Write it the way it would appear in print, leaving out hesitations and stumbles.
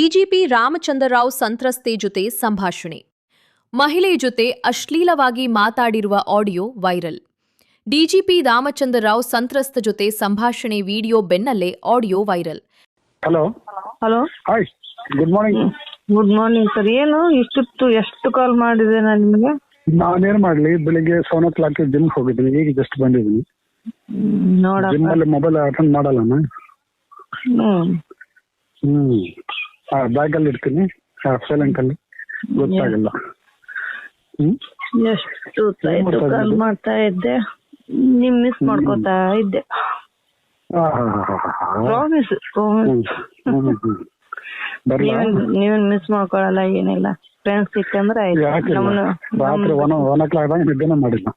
DGP Ramachandra Rao ಸಂತ್ರಸ್ತೆ ಜೊತೆ ಸಂಭಾಷಣೆ. ಮಹಿಳೆ ಜೊತೆ ಅಶ್ಲೀಲವಾಗಿ ಮಾತಾಡಿರುವ ಆಡಿಯೋ ವೈರಲ್. ಡಿಜಿಪಿ ರಾಮಚಂದ್ರರಾವ್ ಸಂತ್ರಸ್ತ ಜೊತೆ ಸಂಭಾಷಣೆ ವಿಡಿಯೋ ಬೆನ್ನಲ್ಲೇ audio viral. Hello hello, hi, good morning. Good morning sir. ಏನು ಇಷ್ಟೊತ್ತು ಎಷ್ಟು ಕಾಲ್ ಮಾಡಿದೆ ನಾನು ನಿಮಗೆ? ನಾನೇನ್ ಮಾಡ್ಲಿ, ಬೆಳಿಗ್ಗೆ 7:00 ಜಿಮ್ ಹೋಗಿದ್ದೀನಿ, ಈಗ ಜಸ್ಟ್ ಬಂದಿದ್ದೀನಿ. ನೋಡಪ್ಪ. ಜಿಮ್ ಅಲ್ಲಿ ಮೊಬೈಲ್ ಅಟೆಂಡ್ ಮಾಡಲ್ಲ ನಾನು. ಬ್ಯಾಗ್ ಅಲ್ಲಿ ಇಡ್ತೀನಿ, ಸೈಲೆಂಟ್ ಅಲ್ಲಿ, ಗೊತ್ತಾಗಲ್ಲ. ಎಷ್ಟು ಕಾಲ್ ಮಾಡ್ತಾ ಇದ್ದೆ, ನಿಮ್ ಮಿಸ್ ಮಾಡ್ಕೋತಾ ಇದ್ದೆ. ಪ್ರಾಮಿಸ್ ನೀವೇನ್ ಮಿಸ್ ಮಾಡ್ಕೊಳಲ್ಲ, ಏನಿಲ್ಲ. ಫ್ರೆಂಡ್ಸ್ ಸಿಕ್ಕಂದ್ರೆ ರಾತ್ರಿ 1 o'clock ನಿದ್ದೆನೇ ಮಾಡಿಲ್ಲ.